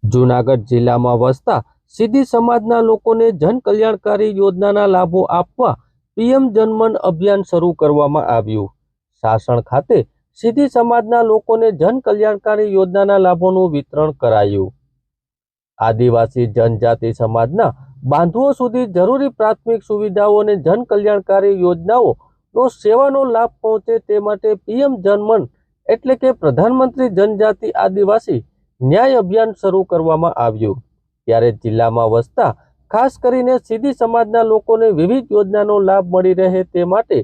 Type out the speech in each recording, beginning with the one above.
જૂનાગઢ જિલ્લામાં વસતા સીધી સમાજના લોકોને જન કલ્યાણકારી યોજનાના લાભો આપવા પીએમ જનમન અભિયાન શરૂ કરવામાં આવ્યું। સાસણ ખાતે સીધી સમાજના લોકોને જન કલ્યાણકારી યોજનાના લાભોનું વિતરણ કરાયું। આદિવાસી જનજાતિ સમાજના બાંધવો સુધી જરૂરી પ્રાથમિક સુવિધાઓ અને જન કલ્યાણકારી યોજનાઓનો સેવાનો લાભ પહોંચે તે માટે પીએમ જનમન એટલે કે પ્રધાનમંત્રી જનજાતિ આદિવાસી ન્યાય અભિયાન શરૂ કરવામાં આવ્યું। ત્યારે જિલ્લામાં વસતા ખાસ કરીને સીધી સમાજના લોકોને વિવિધ યોજનાનો લાભ મળી રહે તે માટે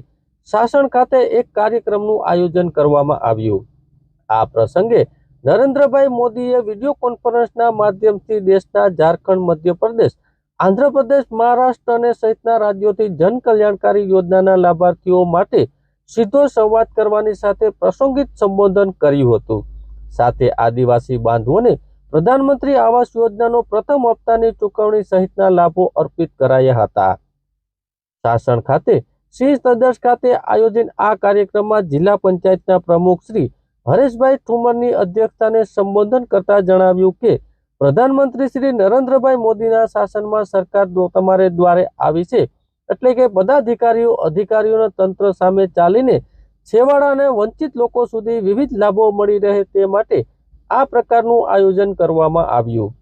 સાસણ ખાતે એક કાર્યક્રમનું આયોજન કરવામાં આવ્યું। આ પ્રસંગે નરેન્દ્રભાઈ મોદીએ વિડીયો કોન્ફરન્સના માધ્યમથી દેશના ઝારખંડ, મધ્યપ્રદેશ, આંધ્રપ્રદેશ, મહારાષ્ટ્ર અને સહિતના રાજ્યોથી જન કલ્યાણકારી યોજનાના લાભાર્થીઓ માટે સીધો સંવાદ કરવાની સાથે પ્રાસંગિક સંબોધન કર્યું હતું। સાથે આદિવાસી બાંધવોને પ્રધાનમંત્રી આવાસ યોજનાનો પ્રથમ હપ્તાની ચૂકવણી સહિતના લાભો અર્પિત કરાયા હતા। સાસણ ખાતે સિંહ સદર્શ ખાતે આયોજિત આ કાર્યક્રમમાં જિલ્લા પંચાયતના પ્રમુખ શ્રી હરેશભાઈ ઠુમરની અધ્યક્ષતાને સંબોધન કરતા જણાવ્યું કે પ્રધાનમંત્રી શ્રી નરેન્દ્રભાઈ મોદીના શાસનમાં સરકાર તમારે દ્વારે આવી છે, એટલે કે અધિકારીઓના તંત્ર સામે ચાલીને છેવાડા અને વંચિત લોકો સુધી વિવિધ લાભો મળી રહે તે માટે આ પ્રકારનું આયોજન કરવામાં આવ્યું।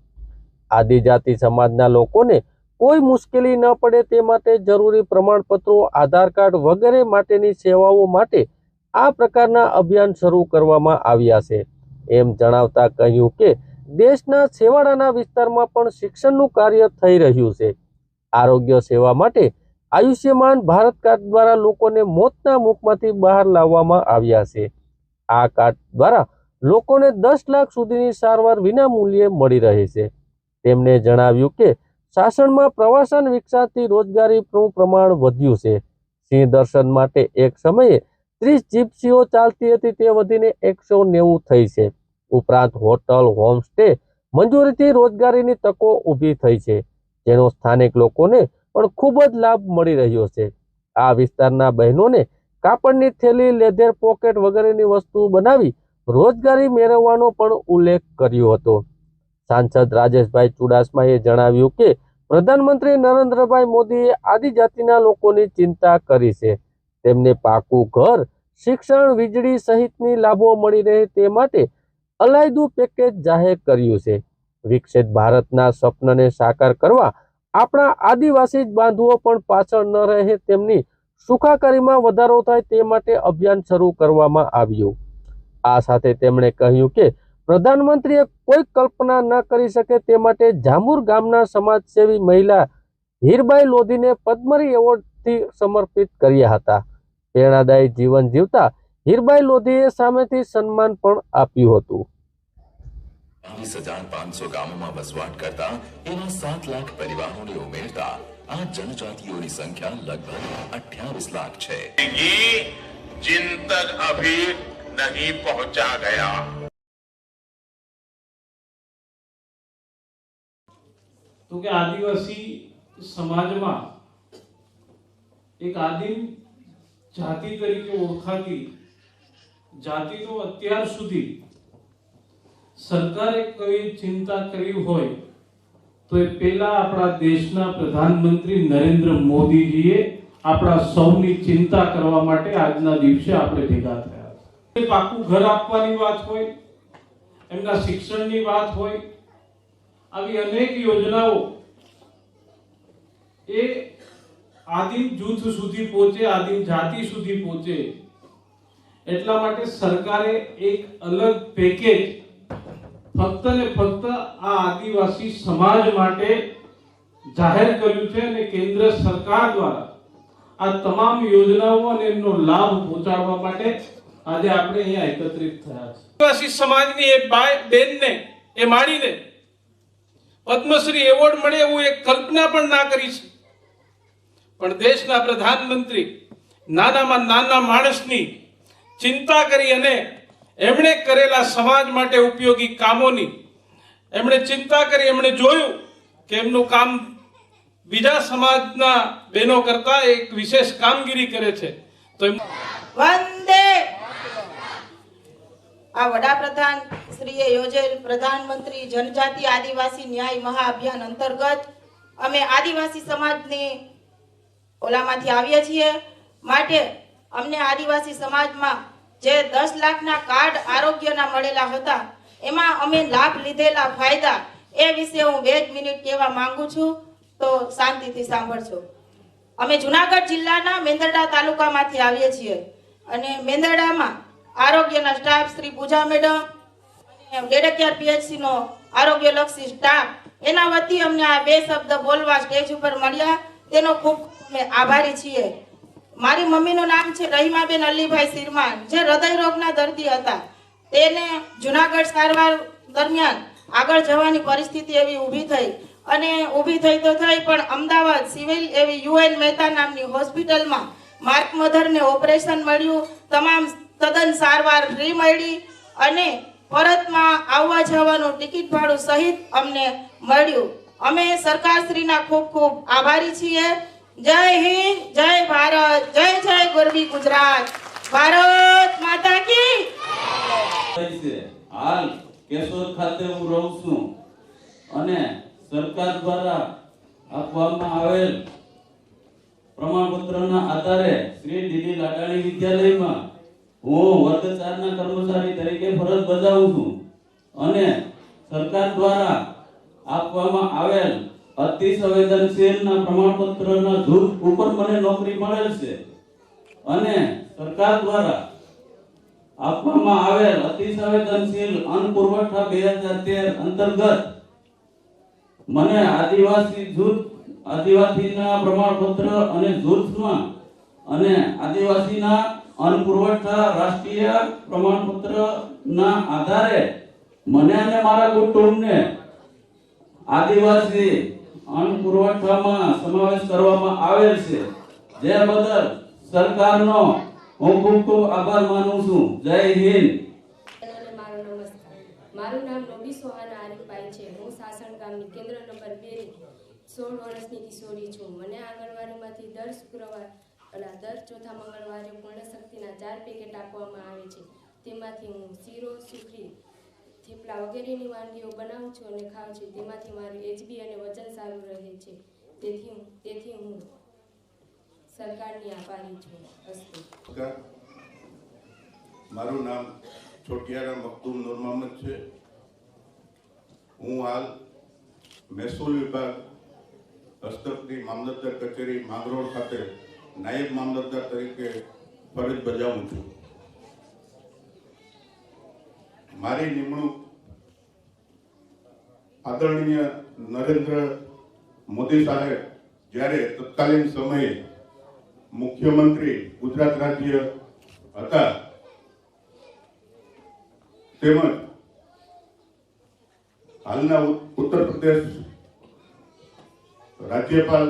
આદિજાતિ સમાજના લોકોને કોઈ મુશ્કેલી ન પડે તે માટે જરૂરી પ્રમાણપત્રો, આધાર કાર્ડ વગેરે માટેની સેવાઓ માટે આ પ્રકારના અભિયાન શરૂ કરવામાં આવ્યા છે। એમ જણાવતા કહ્યું કે દેશના છેવાડાના વિસ્તારમાં પણ શિક્ષણનું કાર્ય થઈ રહ્યું છે। આરોગ્ય સેવા માટે આયુષ્યમાન ભારત કાર્ડ દ્વારા લોકોને મોતના મુખમાંથી બહાર લાવવામાં આવ્યા છે। આ કાર્ડ દ્વારા લોકોને 10 લાખ સુધીની સારવાર વિના મૂલ્યે મળી રહે છે। તેમણે જણાવ્યું કે સાસણમાં પ્રવાસન વિકસાવથી રોજગારીનું પ્રમાણ વધ્યું છે। સિંહ દર્શન માટે એક સમયે 30 જીપ્સીઓ ચાલતી હતી તે વધીને 190 થઈ છે। ઉપરાંત હોટલ, હોમસ્ટે મંજૂરીથી રોજગારીની તકો ઊભી થઈ છે, જેનો સ્થાનિક લોકોને પણ ખૂબ જ લાભ મળી રહ્યો છે। આ વિસ્તારના બહેનોને કાપડની થેલી, લેધર પોકેટ વગેરેની વસ્તુ બનાવી રોજગારી મેળવવાનો પણ ઉલ્લેખ કર્યો હતો। સાંસદ રાજેશભાઈ ચુડાસમાએ જણાવ્યું કે પ્રધાનમંત્રી નરેન્દ્રભાઈ મોદીએ આદિજાતિના લોકોની ચિંતા કરી છે। તેમને પાકું ઘર, શિક્ષણ, વીજળી સહિતની લાભો મળી રહે તે માટે અલાયદું પેકેજ જાહેર કર્યું છે। વિકસિત ભારતના સ્વપ્નને સાકાર કરવા આપણા આદિવાસી બાંધવો પણ પાછળ ન રહે, તેમની સુખાકારીમાં વધારો થાય તે માટે અભિયાન શરૂ કરવામાં આવ્યું। આ સાથે તેમણે કહ્યું કે પ્રધાનમંત્રીએ કોઈ કલ્પના ન કરી શકે તે માટે જાંબુર ગામના સમાજસેવી મહિલા હીરબાઈ લોધીને પદ્મશ્રી એવોર્ડથી સમર્પિત કર્યા હતા। પ્રેરણાદાયી જીવન જીવતા હીરબાઈ લોધીએ સામેથી સન્માન પણ આપ્યું હતું। 20,500 ગામોમાં વસવાટ કરતા એવા 7 લાખ પરિવારોને ઉમેરતા આ જનજાતિઓની સંખ્યા લગભગ 28 લાખ છે। जिन तक अभी नहीं पहुंचा गया। तो કે આદિવાસી સમાજમાં એક આદિમ જાતિ તરીકે ઓળખાતી જાતિનો અત્યાર સુધી સરકારે કોઈ ચિંતા કરી હોય તો એ પેલા આપણા દેશના પ્રધાનમંત્રી નરેન્દ્ર મોદીજીએ આપણા સૌની ચિંતા કરવા માટે આજના દિવસે આપણે ભેગા થયા છે। પાકું ઘર આપવાની વાત હોય, એમના શિક્ષણની વાત હોય, આવી અનેક યોજનાઓ એ આદિમ જૂથ સુધી પહોંચે, આદિમ જાતિ સુધી પહોંચે એટલા માટે સરકારે એક અલગ પેકેજ ફક્ત ને ફક્ત આ આદિવાસી સમાજ માટે જાહેર કર્યું છે અને કેન્દ્ર સરકાર દ્વારા આ તમામ યોજનાઓ અને એમનો લાભ પહોંચાડવા માટે આજે આપણે અહીંયા એકત્રિત થયા છે। આદિવાસી સમાજની એ બેનને, એ માણીને પદ્મશ્રી એવોર્ડ મળે એવું એક કલ્પના પણ ના કરી છે, પણ દેશના પ્રધાનમંત્રી નાનામાં નાના માણસની ચિંતા કરી અને એમણે કરેલા સમાજ માટે ઉપયોગી કામોની એમણે ચિંતા કરી, એમણે જોયું કે એમનું કામ બીજા સમાજના બહેનો કરતા એક વિશેષ કામગીરી કરે છે તો વંદે આ વડાપ્રધાન શ્રીએ યોજેલ પ્રધાનમંત્રી જનજાતિ આદિવાસી ન્યાય મહાઅભિયાન અંતર્ગત અમે આદિવાસી સમાજની ઓલામાંથી આવીએ છીએ. માટે અમને આદિવાસી સમાજમાં જે 10 લાખના કાર્ડ આરોગ્યના મળેલા હતા એમાં અમે લાભ લીધેલા ફાયદા એ વિશે હું 2 મિનિટ કહેવા માંગુ છું, તો શાંતિથી સાંભળજો. અમે જુનાગઢ જિલ્લાના મેંદરડા તાલુકામાંથી આવીએ છીએ અને મેંદરડામાં આરોગ્યના સ્ટાફ શ્રી પૂજા મેડમ અને ડેડકિયાર પીએચસી નો આરોગ્યલક્ષી સ્ટાફ એના વતી અમને આ 2 શબ્દ બોલવા સ્ટેજ ઉપર મળ્યા તેનો ખૂબ અમે આભારી છીએ. મારી મમ્મીનું નામ છે રહીમાબેન અલીભાઈ સિરમાન, જે હૃદય રોગના દર્દી હતા. તેને જુનાગઢ સારવાર દરમિયાન આગળ જવાની પરિસ્થિતિ એવી ઊભી થઈ અને ઊભી થઈ તો થઈ, પણ અમદાવાદ સિવિલ એવી યુએન મહેતા નામની હોસ્પિટલમાં માર્ક મધરને ઓપરેશન મળ્યું, તમામ તદ્દન સારવાર ફ્રી મળી અને પરતમાં આવવા જવાનું ટિકિટ ભાડું સહિત અમને મળ્યું. અમે સરકારશ્રીના ખૂબ ખૂબ આભારી છીએ. જય હિન્દ, જય ભારત, જય જય ગરવી ગુજરાત, ભારત માતા કી. હાલ કેશોદ ખાતે હું રહું છું અને સરકાર દ્વારા આપવામાં આવેલ પ્રમાણપત્રના આધારે શ્રી ડીડી લાડાણી વિદ્યાલયમાં હું વર્ગ 4 ના કર્મચારી તરીકે ફરજ બજાવું છું અને સરકાર દ્વારા આપવામાં આવેલ અતિ સંવેદનશીલના પ્રમાણપત્રના જૂથ ઉપર મને નોકરી મળેલ છે અને સરકાર દ્વારા આપવામાં આવેલ અતિ સંવેદનશીલ અન્ન પુરવઠા 2013 અંતર્ગત મને આદિવાસીના પ્રમાણપત્ર અને જૂથમાં અને આદિવાસીના અન્ન પુરવઠા રાષ્ટ્રીય પ્રમાણપત્રના આધારે મને અને મારા કુટુંબને આદિવાસી અન્ન પુરવઠામાં સમાવેશ કરવામાં આવેલ છે, જે બદલ સરકારનો હું ખૂબ ખૂબ આભાર માનું છું. જય હિન્દ. મારું નામ નોબી સોહાના આરીફભાઈ છે. હું સાસણ ગામની કેન્દ્ર નંબર 2 ની 16 વર્ષની કિશોરી છું. મને આંગણવાડીમાંથી દર ચોથા મંગળવારે પૂર્ણશક્તિના 4 પેકેટ આપવામાં આવે છે. તેમાંથી હું શીરો, સુખડી, થેપલા વગેરેની વાનગીઓ બનાવું છું અને ખાઉં છું. તેમાંથી મારું એચબી અને વજન સારું રહે છે. તેથી હું સરકારની આભારી છું. અસ્તુ. મારું નામ છોટિયારામ મખદૂમ નૂર મોહમ્મદ છે. હું હાલ મહેસૂલ વિભાગ હસ્તકની મામલતદાર કચેરી માંગરોળ ખાતે નાયબ મામલતદાર તરીકે ફરજ બજાવું છું. મારી નિમણૂક આદરણીય નરેન્દ્ર મોદી સાહેબ જ્યારે તત્કાલીન સમયે મુખ્યમંત્રી ગુજરાત રાજ્ય હતા તેમજ હાલના ઉત્તર પ્રદેશ રાજ્યપાલ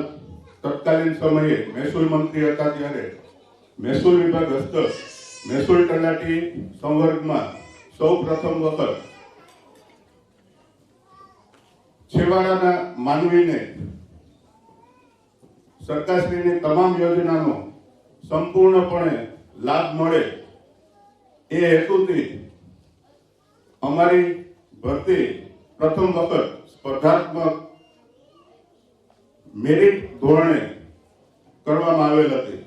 તત્કાલીન સમયે મહેસૂલ મંત્રી હતા ત્યારે મહેસૂલ વિભાગ હસ્તક મહેસૂલ તલાટી સંવર્ગમાં સૌ પ્રથમ વખત છેવાડાના માનવીને સરકારશ્રીની તમામ યોજનાનો સંપૂર્ણપણે લાભ મળે એ હેતુથી અમારી ભરતી પ્રથમ વખત સ્પર્ધાત્મક મેરિટ ધોરણે કરવામાં આવેલ હતી.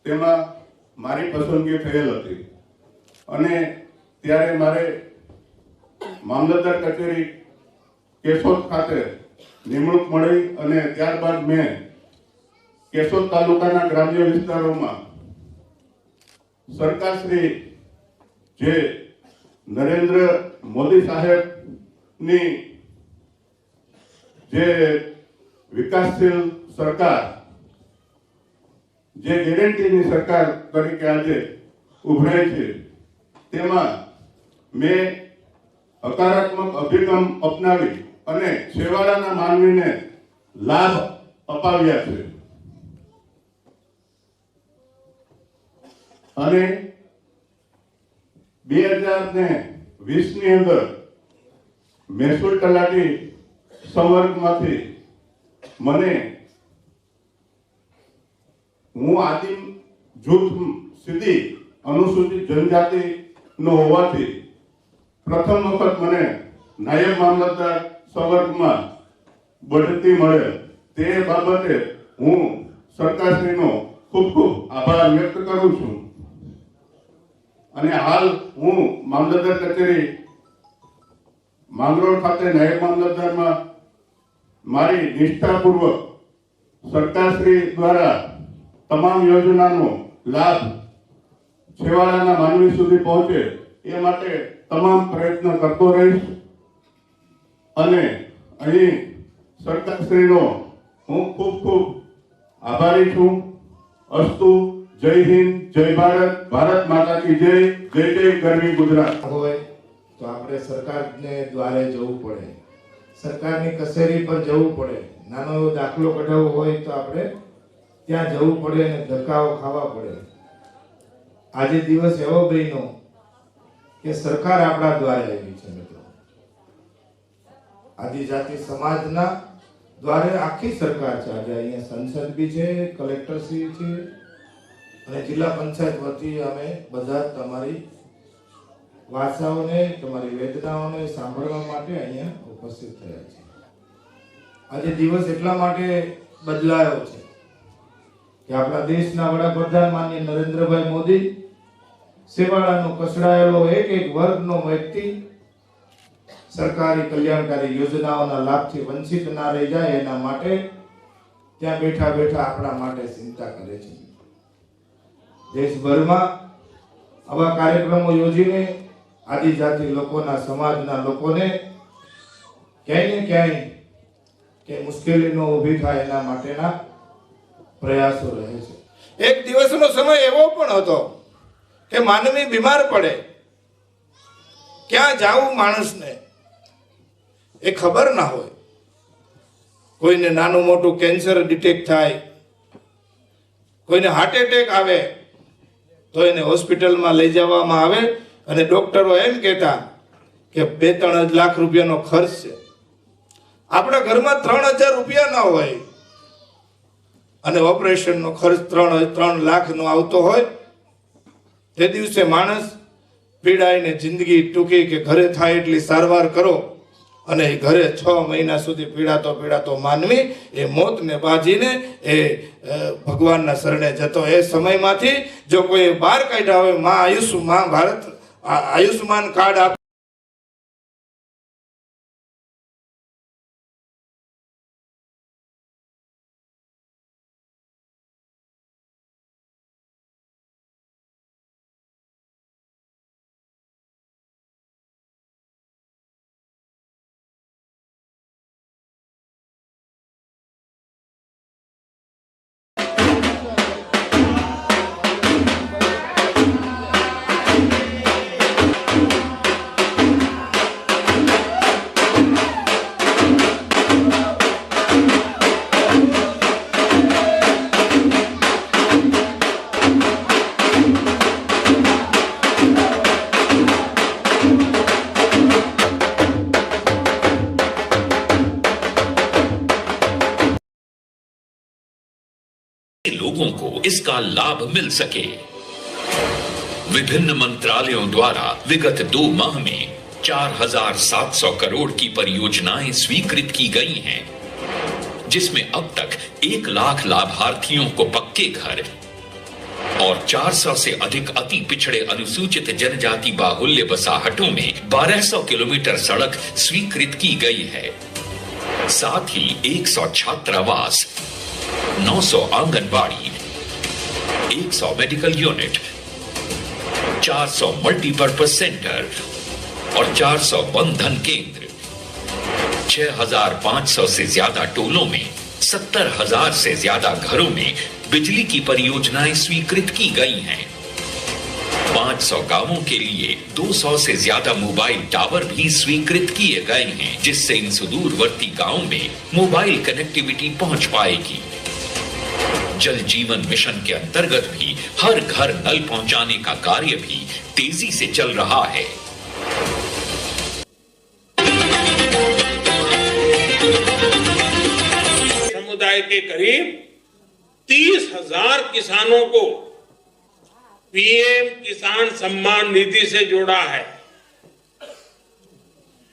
તેમાં મારી પસંદગી થયેલ હતી અને ત્યારે મારે મામલતદાર કચેરી કેશોદ ખાતે નિમણૂક મળી અને ત્યારબાદ મેં કેશોદ તાલુકાના ગ્રામ્ય વિસ્તારોમાં સરકારશ્રી જે નરેન્દ્ર મોદી સાહેબની જે વિકાસશીલ સરકાર, જે ગેરંટીની સરકાર તરીકે આજે ઉભરાય છે, તેમાં મેં હકારાત્મક અભિગમ અપનાવી અને છેવાડાના માનવીને લાભ અપાવ્યા છે. અને 2020 ની અંદર મહેસૂલ તલાટી સંવર્ગમાંથી હું આદિમ જૂથ સીધી અનુસૂચિત જનજાતિ નો હોવાથી પ્રથમ વખત મને નાયબ મામલતદાર સંવર્ગમાં બઢતી મળે તે બાબતે હું સરકારશ્રીનો ખૂબ ખૂબ આભાર વ્યક્ત કરું છું. અને હાલ હું મામલતદાર કચેરી માંગરોળ ખાતે નાયબ મામલતદારમાં મારી નિષ્ઠાપૂર્વક સરકારશ્રી દ્વારા તમામ યોજનાનો લાભ છેવાડાના માનવી સુધી પહોંચે એ માટે તમામ પ્રયત્ન કરતો રહીશ. અને અહીં સરકારશ્રીનો હું ખૂબ ખૂબ આભારી છું. અસ્તુ. જય હિન્દ, જય ભારત, ભારત માતા કી જય, જય જય ગરવી ગુજરાત. હોય તો આપણે સરકારને દ્વારે જવું પડે, સરકારની કચેરી પર જવું પડે, નાનો એવો દાખલો કઢાવવો હોય તો આપણે ત્યાં જવું પડે અને ધક્કાઓ ખાવા પડે. આજે દિવસ એવો બન્યો કે સરકાર આપણા દ્વારે આવી છે મિત્રો. આદિજાતિ સમાજના દ્વારે આખી સરકાર છે. આજે અહીંયા સંસદ બી છે, કલેક્ટર શ્રી છે અને જિલ્લા પંચાયત વતી અમે બધા તમારી વાર્તાઓને, તમારી વેદનાઓને સાંભળવા માટે અહીંયા ઉપસ્થિત થયા છે. આજે દિવસ એટલા માટે બદલાયો છે કે આપણા દેશના વડાપ્રધાન માનનીય નરેન્દ્રભાઈ મોદી સેવાળાનો કસડાયેલો એક વર્ગનો વ્યક્તિ સરકારી કલ્યાણકારી યોજનાઓના લાભથી વંચિત ના રહી જાય એના માટે ત્યાં બેઠા બેઠા આપણા માટે ચિંતા કરે છે. દેશભરમાં આવા કાર્યક્રમો યોજીને આદિજાતિ લોકોના સમાજના લોકોને ક્યાંય ને ક્યાંય કે મુશ્કેલી ન ઊભી થાય એના માટેના પ્રયાસો રહે છે. એક દિવસનો સમય એવો પણ હતો કે માનવી બીમાર પડે, ક્યાં જાવું માણસને એ ખબર ના હોય. કોઈને નાનું મોટું કેન્સર ડિટેક્ટ થાય, કોઈને હાર્ટ એટેક આવે તો એને હોસ્પિટલમાં લઈ જવામાં આવે અને ડોક્ટરો એમ કહેતા કે 2-3 લાખ રૂપિયાનો ખર્ચ છે. આપણા ઘરમાં 3000 રૂપિયા ના હોય અને ઓપરેશનનો ખર્ચ 3 લાખનો આવતો હોય. તે દિવસે માણસ પીડાઈને જિંદગી ટૂંકી કે ઘરે થાય એટલી સારવાર કરો અને ઘરે 6 મહિના સુધી પીડાતો માનવી એ મોતને બાજીને એ ભગવાનના શરણે જતો. એ સમયમાંથી જો કોઈ બહાર કાઢ્યા હોય, માં ભારત આયુષ્માન કાર્ડ આપ लोगों को इसका लाभ मिल सके। विभिन्न मंत्रालयों द्वारा विगत 2 माह में 4700 करोड़ की परियोजनाएं स्वीकृत की गई हैं, जिसमें अब तक 1 लाख लाभार्थियों को पक्के घर और 400 से अधिक अति पिछड़े अनुसूचित जनजाति बाहुल्य बसाहटों में 1200 किलोमीटर सड़क स्वीकृत की गई है। साथ ही 100 छात्रावास, 900 anganwadi, 100 medical unit, 400 multipurpose centre और 400 बंधन केंद्र, 6500 से ज्यादा टोलों में 70,000 से ज्यादा घरों में बिजली की परियोजनाएं स्वीकृत की गई हैं। 500 गांवों के लिए 200 से ज्यादा मोबाइल टावर भी स्वीकृत किए गए हैं, जिससे इन सुदूरवर्ती गांवों में मोबाइल कनेक्टिविटी पहुंच पाएगी। जल जीवन मिशन के अंतर्गत भी हर घर नल पहुंचाने का कार्य भी तेजी से चल रहा है। समुदाय के करीब 30,000 किसानों को पीएम किसान सम्मान निधि से जोड़ा है।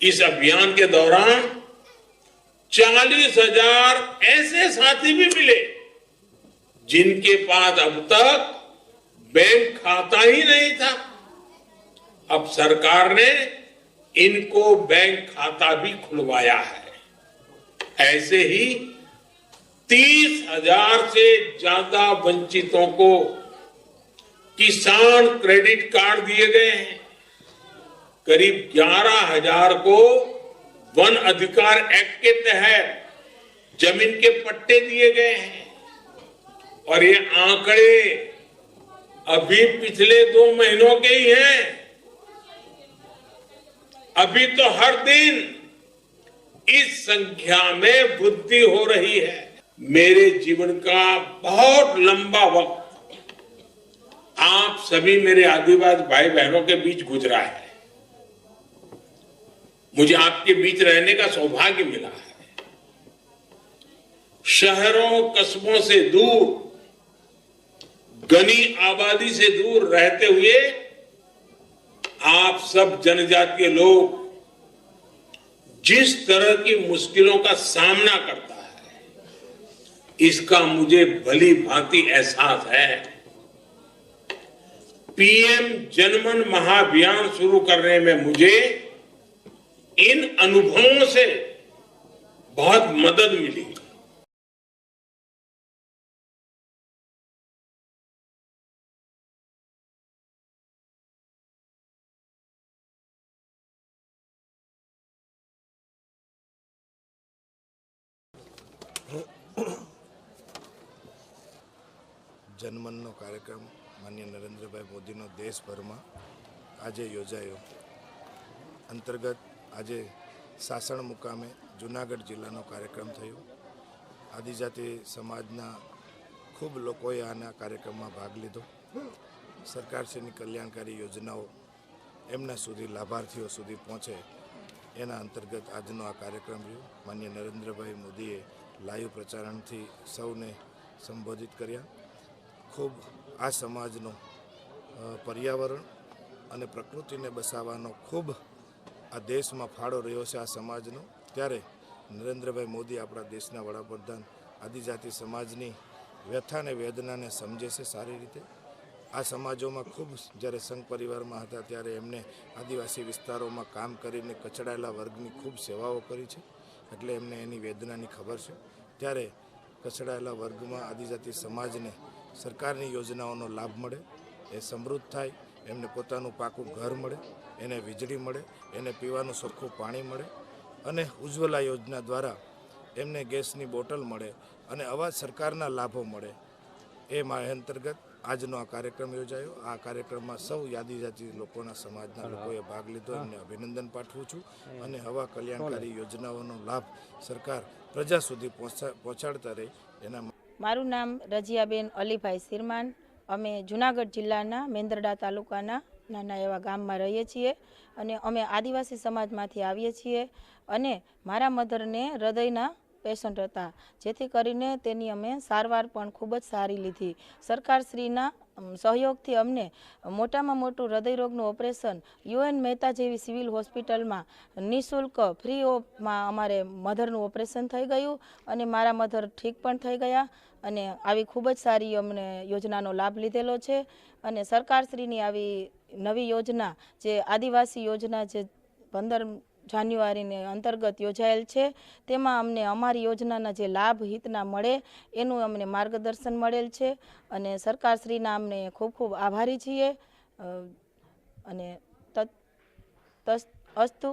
इस अभियान के दौरान 40,000 ऐसे साथी भी मिले जिनके पास अब तक बैंक खाता ही नहीं था। अब सरकार ने इनको बैंक खाता भी खुलवाया है। ऐसे ही 30,000 से ज्यादा वंचितों को किसान क्रेडिट कार्ड दिए गए हैं। करीब 11,000 को वन अधिकार एक्ट के तहत जमीन के पट्टे दिए गए हैं। और ये आंकड़े अभी पिछले 2 महीनों के ही हैं। अभी तो हर दिन इस संख्या में वृद्धि हो रही है। मेरे जीवन का बहुत लंबा वक्त आप सभी मेरे आदिवासी भाई बहनों के बीच गुजरा है। मुझे आपके बीच रहने का सौभाग्य मिला है। शहरों कस्बों से दूर, घनी आबादी से दूर रहते हुए आप सब जनजातीय लोग जिस तरह की मुश्किलों का सामना करता है, इसका मुझे भली भांति एहसास है। पीएम जनमन महाअभियान शुरू करने में मुझे इन अनुभवों से बहुत मदद मिली। જનમનનો કાર્યક્રમ માનનીય નરેન્દ્રભાઈ મોદીનો દેશભરમાં આજે યોજાયો અંતર્ગત આજે સાસણ મુકામે જૂનાગઢ જિલ્લાનો કાર્યક્રમ થયો। આદિજાતિ સમાજના ખૂબ લોકોએ આના કાર્યક્રમમાં ભાગ લીધો। સરકારશ્રીની કલ્યાણકારી યોજનાઓ એમના સુધી લાભાર્થીઓ સુધી પહોંચે એના અંતર્ગત આજનો આ કાર્યક્રમ રહ્યો। માનનીય નરેન્દ્રભાઈ મોદીએ લાઈવ પ્રચારણથી સૌને સંબોધિત કર્યા। ખૂબ આ સમાજનો પર્યાવરણ અને પ્રકૃતિને બસાવવાનો ખૂબ આ દેશમાં ફાળો રહ્યો છે આ સમાજનો। ત્યારે નરેન્દ્રભાઈ મોદી આપણા દેશના વડાપ્રધાન આદિજાતિ સમાજની વ્યથાને વેદનાને સમજે છે સારી રીતે। આ સમાજોમાં ખૂબ જ્યારે સંઘ પરિવારમાં હતા ત્યારે એમને આદિવાસી વિસ્તારોમાં કામ કરીને કચડાયેલા વર્ગની ખૂબ સેવાઓ કરી છે, એટલે એમને એની વેદનાની ખબર છે। ત્યારે કચડાયેલા વર્ગમાં આદિજાતિ સમાજને સરકારની યોજનાઓનો લાભ મળે, એ સમૃદ્ધ થાય, એમને પોતાનું પાકું ઘર મળે, એને વીજળી મળે, એને પીવાનું ચોખ્ખું પાણી મળે અને ઉજ્જવલા યોજના દ્વારા એમને ગેસની બોટલ મળે અને આવા સરકારના લાભો મળે। એ અંતર્ગત આજનો આ કાર્યક્રમ યોજાયો। આ કાર્યક્રમમાં સૌ આદિજાતિ લોકોના સમાજના લોકોએ ભાગ લીધો। એમને અભિનંદન પાઠવું છું અને આવા કલ્યાણકારી યોજનાઓનો લાભ સરકાર પ્રજા સુધી પહોંચાડતા રહે એના। મારું નામ રજિયાબેન અલીભાઈ સિરમાન। અમે જૂનાગઢ જિલ્લાના મેંદરડા તાલુકાના નાના એવા ગામમાં રહીએ છીએ અને અમે આદિવાસી સમાજમાંથી આવીએ છીએ અને મારા મધરને હૃદયના પેશન્ટ હતા, જેથી કરીને તેની અમે સારવાર પણ ખૂબ જ સારી લીધી। સરકારશ્રીના સહયોગથી અમને મોટામાં મોટું હૃદયરોગનું ઓપરેશન UN મહેતા જેવી સિવિલ હોસ્પિટલમાં નિઃશુલ્ક ફ્રી ઓફમાં અમારે મધરનું ઓપરેશન થઈ ગયું અને મારા મધર ઠીક પણ થઈ ગયા અને આવી ખૂબ જ સારી અમને યોજનાનો લાભ લીધેલો છે। અને સરકારશ્રીની આવી નવી યોજના જે આદિવાસી યોજના જે 15 જાન્યુઆરીને અંતર્ગત યોજાયેલ છે, તેમાં અમને અમારી યોજનાના જે લાભ હિતના મળે એનું અમને માર્ગદર્શન મળેલ છે અને સરકારશ્રીના અમને ખૂબ ખૂબ આભારી છીએ અને અસ્તુ।